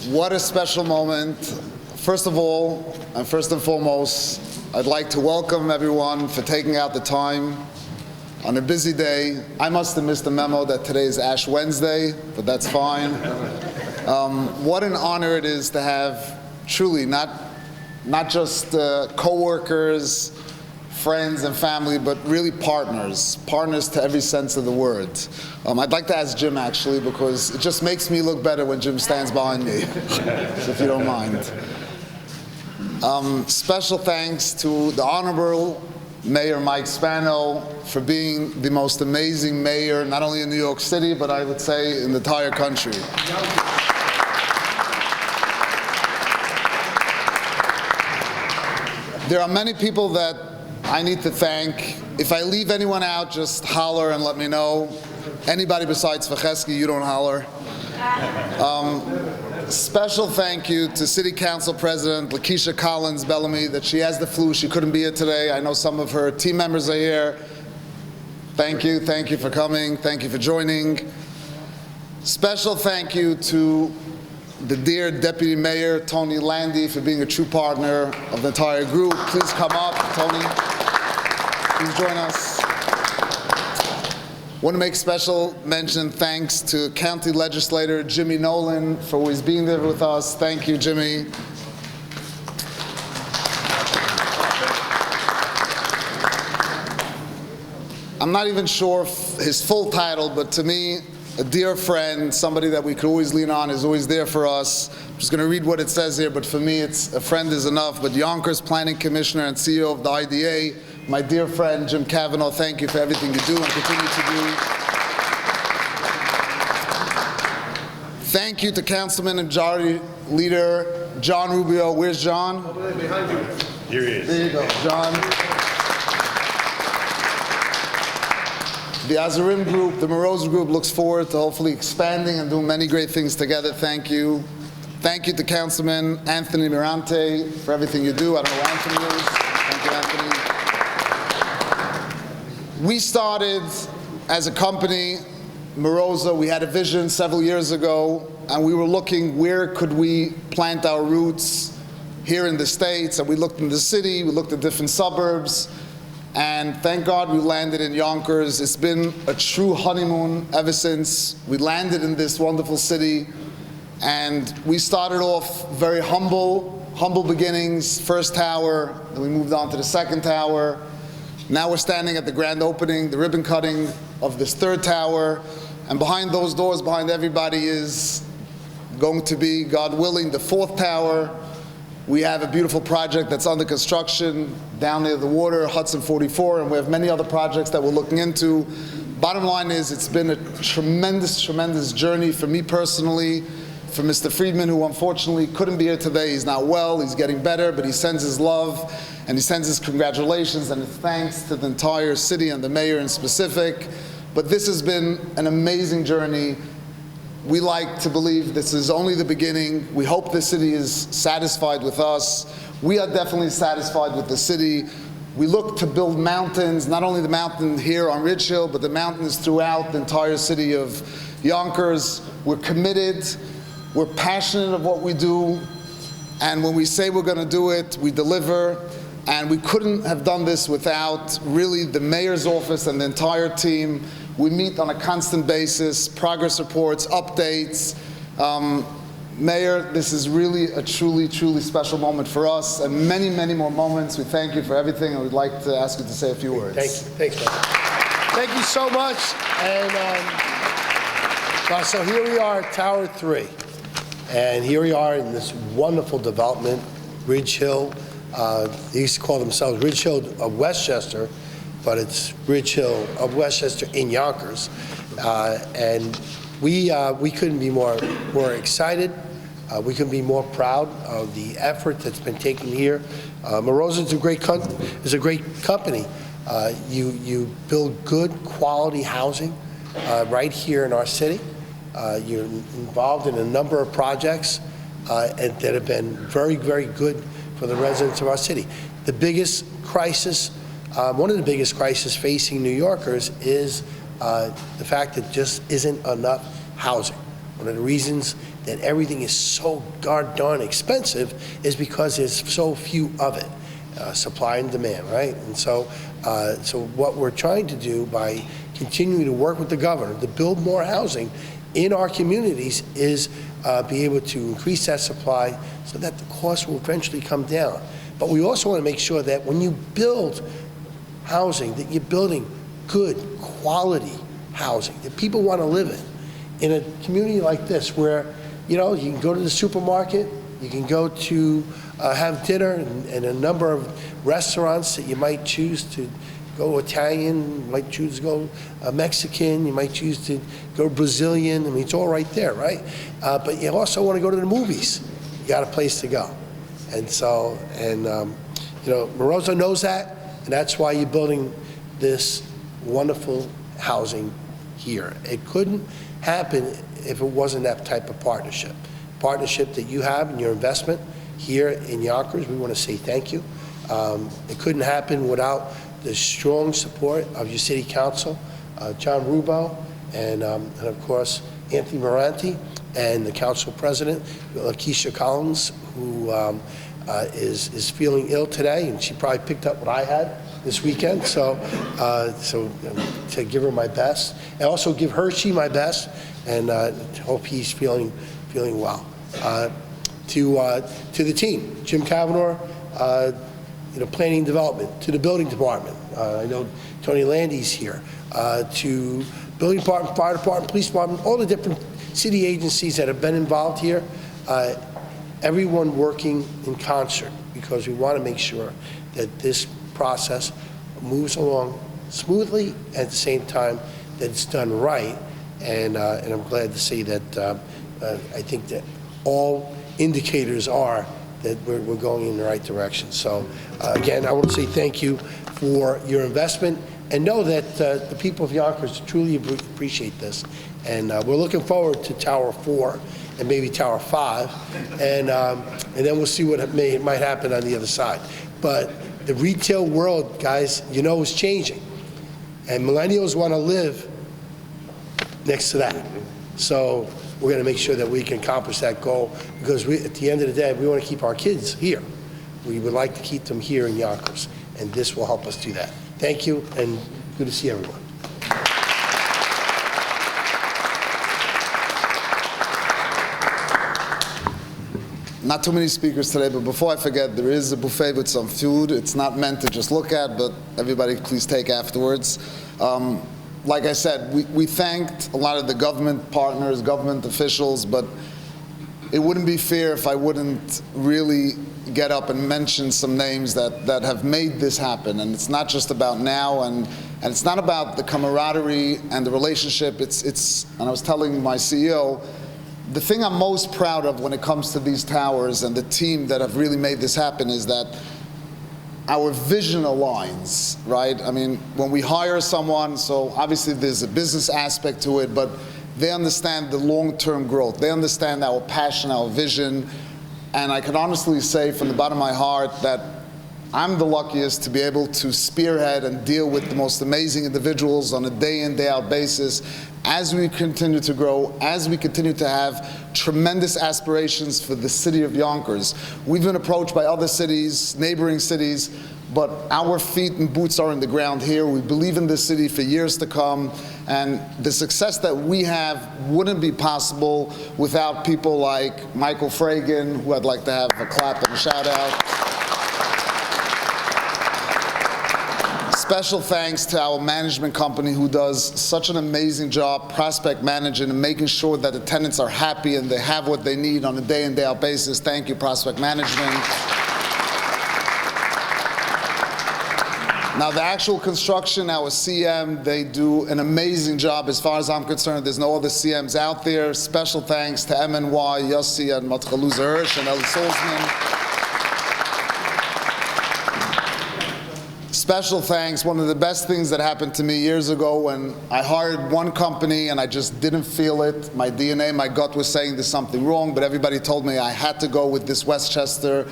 What a special moment. First of all, and first and foremost, I'd like to welcome everyone for taking out the time on a busy day. I must have missed the memo that today is Ash Wednesday, but that's fine. What an honor it is to have truly not just co-workers, friends and family, but really partners to every sense of the word. I'd like to ask Jim actually, because it just makes me look better when Jim stands behind me, if you don't mind. Special thanks to the Honorable Mayor Mike Spano for being the most amazing mayor, not only in New York City, but I would say in the entire country. There are many people that I need to thank. If I leave anyone out, just holler and let me know. Anybody besides Vacheski, you don't holler. Special thank you to City Council President Lakeisha Collins Bellamy, that she has the flu, she couldn't be here today. I know some of her team members are here. Thank you for coming, thank you for joining. Special thank you to the dear Deputy Mayor Tony Landy for being a true partner of the entire group. Please come up, Tony. Please join us. I want to make special mention, thanks to County Legislator Jimmy Nolan for always being there with us. Thank you, Jimmy. I'm not even sure his full title, but to me, a dear friend, somebody that we could always lean on, is always there for us. I'm just going to read what it says here, but for me, it's a friend is enough. But Yonkers Planning Commissioner and CEO of the IDA, my dear friend Jim Cavanaugh, thank you for everything you do and continue to do. Thank you to Councilman and Majority Leader John Rubio. Where's John? Over there behind you. Here he is. There you go, John. The Azarim Group, the Miroza Group looks forward to hopefully expanding and doing many great things together. Thank you. Thank you to Councilman Anthony Mirante for everything you do. I don't know where Anthony is. Thank you, Anthony. We started as a company, Miroza. We had a vision several years ago, and we were looking where could we plant our roots here in the States. And we looked in the city, we looked at different suburbs. And thank God we landed in Yonkers. It's been a true honeymoon ever since we landed in this wonderful city. And we started off very humble beginnings, first tower, then we moved on to the second tower. Now we're standing at the grand opening, the ribbon cutting of this third tower. And behind those doors, behind everybody, is going to be, God willing, the fourth tower. We have a beautiful project that's under construction down near the water, Hudson 44, and we have many other projects that we're looking into. Bottom line is, it's been a tremendous journey for me personally, for Mr. Friedman, who unfortunately couldn't be here today. He's not well, he's getting better, but he sends his love and he sends his congratulations and his thanks to the entire city and the mayor in specific. But this has been an amazing journey. We like to believe this is only the beginning. We hope the city is satisfied with us. We are definitely satisfied with the city. We look to build mountains, not only the mountain here on Ridge Hill, but the mountains throughout the entire city of Yonkers. We're committed, we're passionate of what we do, and when we say we're going to do it, we deliver. And we couldn't have done this without really the mayor's office and the entire team. We meet on a constant basis, progress reports, updates. Mayor, this is really a truly special moment for us, and many more moments. We thank you for everything, and we'd like to ask you to say a few words. Thank you. Thanks, man. Thank you so much. And so here we are at Tower 3, and here we are in this wonderful development, Ridge Hill. They used to call themselves Ridge Hill of Westchester, but it's Ridge Hill of Westchester in Yonkers. And we couldn't be more excited. We couldn't be more proud of the effort that's been taken here. Miroza is a great company. You build good quality housing right here in our city. You're involved in a number of projects and that have been very good for the residents of our city. The biggest crisis, one of the biggest crises facing New Yorkers is the fact that just isn't enough housing. One of the reasons that everything is so darn expensive is because there's so few of it. Supply and demand, right? And so, so what we're trying to do by continuing to work with the governor to build more housing in our communities is be able to increase that supply so that the cost will eventually come down. But we also want to make sure that when you build housing, that you're building good quality housing that people want to live in a community like this where, you know, you can go to the supermarket, you can go to have dinner in a number of restaurants that you might choose to go Italian, you might choose to go Mexican, you might choose to go Brazilian. I mean, it's all right there, right? But you also want to go to the movies. You got a place to go. And so, you know, Miroza knows that, and that's why you're building this wonderful housing here. It couldn't happen if it wasn't that type of partnership. Partnership that you have in your investment here in Yonkers, we want to say thank you. It couldn't happen without the strong support of your city council, John Rubo, and of course, Anthony Moranti, and the council president, Lakeisha Collins, who is feeling ill today, and she probably picked up what I had this weekend, so to give her my best, and also give Hershey my best, and hope he's feeling well. To the team, Jim Kavanaugh, you know, planning and development, to the building department. I know Tony Landy's here. To building department, fire department, police department, all the different city agencies that have been involved here. Everyone working in concert, because we want to make sure that this process moves along smoothly, at the same time that it's done right. And I'm glad to see that I think that all indicators are that we're going in the right direction. So again, I want to say thank you for your investment, and know that the people of Yonkers truly appreciate this. And we're looking forward to Tower 4 and maybe Tower 5, and then we'll see what might happen on the other side. But the retail world, guys, you know, is changing, and millennials want to live next to that. So we're going to make sure that we can accomplish that goal, because at the end of the day, we want to keep our kids here. We would like to keep them here in Yonkers, and this will help us do that. Thank you, and good to see everyone. Not too many speakers today, but before I forget, there is a buffet with some food. It's not meant to just look at, but everybody please take afterwards. Like I said, we thanked a lot of the government partners, government officials, but it wouldn't be fair if I wouldn't really get up and mention some names that have made this happen. And it's not just about now, and it's not about the camaraderie and the relationship. And I was telling my CEO, the thing I'm most proud of when it comes to these towers and the team that have really made this happen is that our vision aligns, right? I mean, when we hire someone, so obviously there's a business aspect to it, but they understand the long-term growth. They understand our passion, our vision, and I can honestly say from the bottom of my heart that I'm the luckiest to be able to spearhead and deal with the most amazing individuals on a day-in, day-out basis as we continue to grow, as we continue to have tremendous aspirations for the city of Yonkers. We've been approached by other cities, neighboring cities, but our feet and boots are in the ground here. We believe in this city for years to come, and the success that we have wouldn't be possible without people like Michael Fragan, who I'd like to have a clap and a shout out. Special thanks to our management company, who does such an amazing job prospect managing and making sure that the tenants are happy and they have what they need on a day-in, day-out basis. Thank you, prospect management. Now, the actual construction, our CM, they do an amazing job. As far as I'm concerned, there's no other CMs out there. Special thanks to MNY, Yossi, and Matchaluza Hirsch, and Eli Solzman. Special thanks. One of the best things that happened to me years ago when I hired one company and I just didn't feel it. My DNA, my gut was saying there's something wrong, but everybody told me I had to go with this Westchester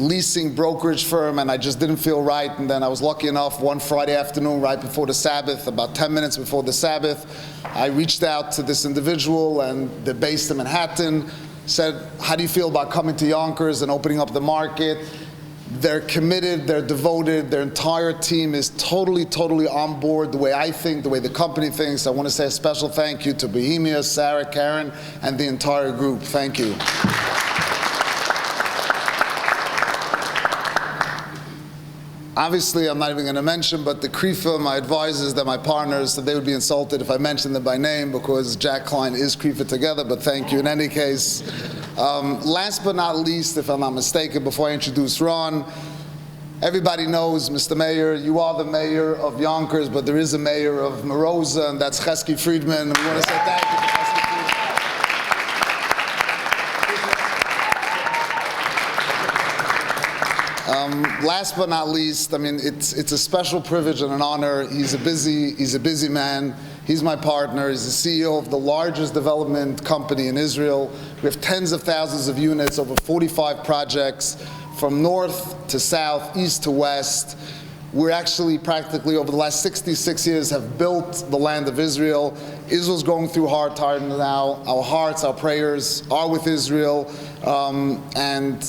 leasing brokerage firm, and I just didn't feel right. And then I was lucky enough, one Friday afternoon, right before the Sabbath, about 10 minutes before the Sabbath, I reached out to this individual, and they're based in Manhattan, said, how do you feel about coming to Yonkers and opening up the market? They're committed, they're devoted, their entire team is totally on board the way I think, the way the company thinks. I want to say a special thank you to Bohemia, Sarah, Karen, and the entire group. Thank you. Obviously, I'm not even going to mention, but the Krifa, my advisors, they're my partners, so they would be insulted if I mentioned them by name, because Jack Klein is Krifa together, but thank you in any case. Last but not least, if I'm not mistaken, before I introduce Ron, everybody knows, Mr. Mayor, you are the mayor of Yonkers, but there is a mayor of Miroza, and that's Chesky Friedman, and we want to say thank you to Chesky Friedman. Last but not least, I mean, it's a special privilege and an honor. He's a busy man. He's my partner. He's the CEO of the largest development company in Israel. We have tens of thousands of units, over 45 projects, from north to south, east to west. We're actually practically, over the last 66 years, have built the land of Israel. Israel's going through hard times now. Our hearts, our prayers are with Israel. And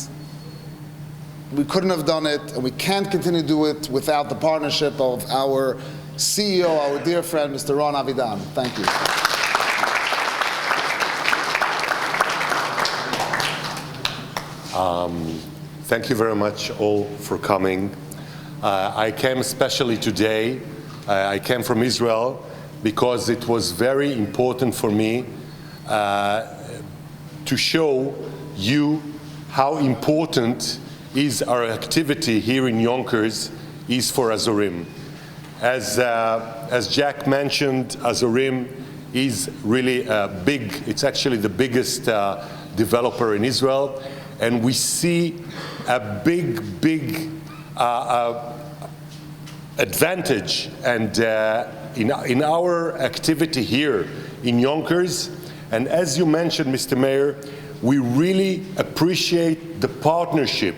we couldn't have done it, and we can't continue to do it without the partnership of our CEO, our dear friend, Mr. Ron Aidan. Thank you. Thank you very much all for coming. I came especially today. I came from Israel because it was very important for me to show you how important is our activity here in Yonkers is for Azorim. As Jack mentioned, Azorim is really big. It's actually the biggest developer in Israel, and we see a big advantage and in our activity here in Yonkers. And as you mentioned, Mr. Mayor, we really appreciate the partnership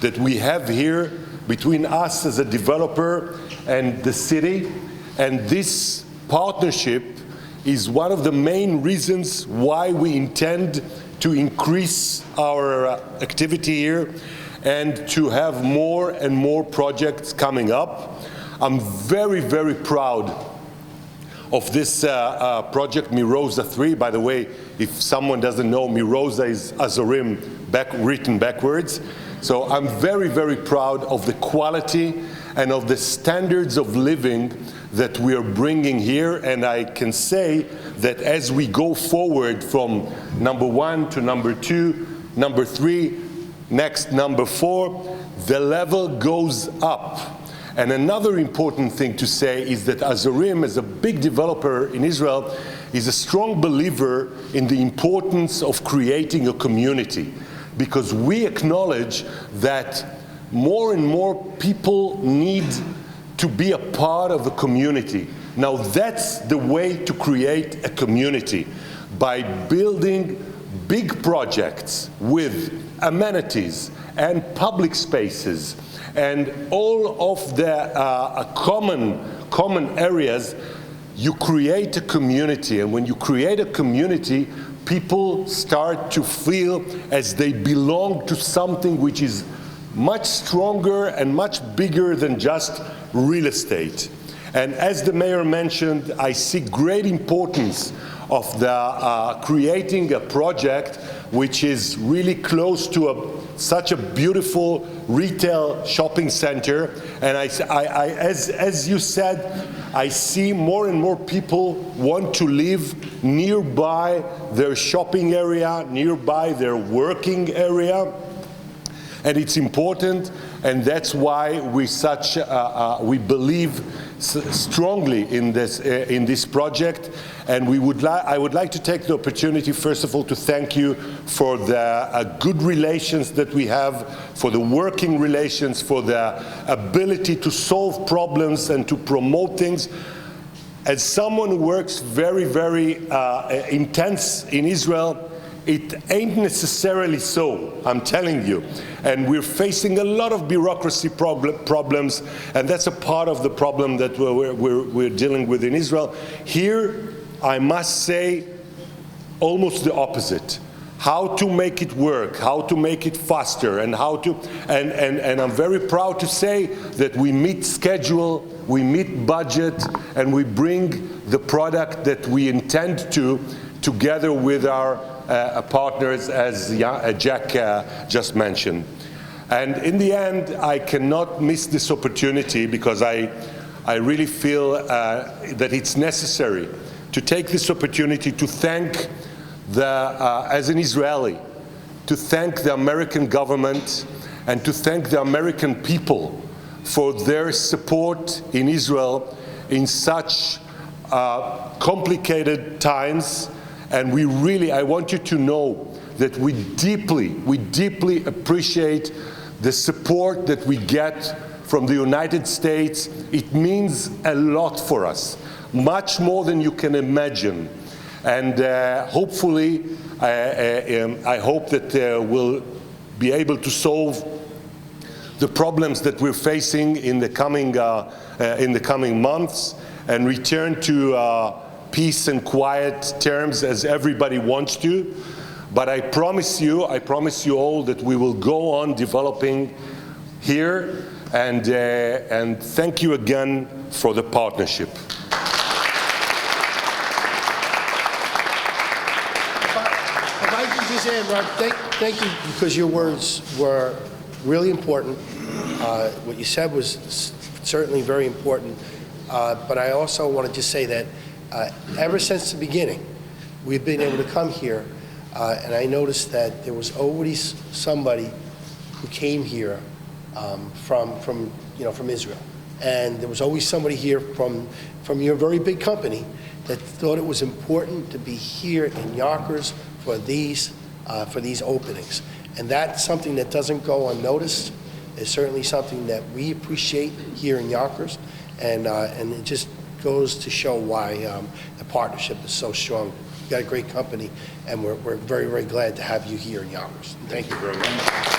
that we have here between us as a developer and the city. And this partnership is one of the main reasons why we intend to increase our activity here and to have more and more projects coming up. I'm very proud of this project, Miroza 3. By the way, if someone doesn't know, Miroza is Azorim written backwards. So I'm very proud of the quality and of the standards of living that we are bringing here. And I can say that as we go forward from number 1 to number 2, number 3, next number 4, the level goes up. And another important thing to say is that Azorim, as a big developer in Israel, is a strong believer in the importance of creating a community, because we acknowledge that more and more people need to be a part of a community. Now that's the way to create a community, by building big projects with amenities and public spaces and all of the common areas. You create a community, and when you create a community, people start to feel as they belong to something which is much stronger and much bigger than just real estate. And as the mayor mentioned, I see great importance of the creating a project which is really close to such a beautiful retail shopping center. And as you said, I see more and more people want to live nearby their shopping area, nearby their working area. And it's important, and that's why we believe strongly in this project. And I would like to take the opportunity, first of all, to thank you for the good relations that we have, for the working relations, for the ability to solve problems and to promote things. As someone who works very intense in Israel, It ain't necessarily so, I'm telling you. And we're facing a lot of bureaucracy problems, and that's a part of the problem that we're dealing with in Israel. Here, I must say, almost the opposite. How to make it work, how to make it faster, and how to, and I'm very proud to say that we meet schedule, we meet budget, and we bring the product that we intend to, together with our partners, as Jack just mentioned. And in the end, I cannot miss this opportunity, because I really feel that it's necessary to take this opportunity to thank as an Israeli, to thank the American government and to thank the American people for their support in Israel in such complicated times. And I want you to know that we deeply appreciate the support that we get from the United States. It means a lot for us, much more than you can imagine. And hopefully, I hope that we'll be able to solve the problems that we're facing in the coming months, and return to peace and quiet terms as everybody wants to. But I promise you all that we will go on developing here, and thank you again for the partnership. If I could just add, Ron, thank you, because your words were really important. What you said was certainly very important. But I also want to just say that ever since the beginning, we've been able to come here, and I noticed that there was always somebody who came here from Israel, and there was always somebody here from your very big company that thought it was important to be here in Yonkers for these openings, and that's something that doesn't go unnoticed. It's certainly something that we appreciate here in Yonkers, and it just goes to show why the partnership is so strong. You've got a great company, and we're very, very glad to have you here in Yonkers. Thank you very much.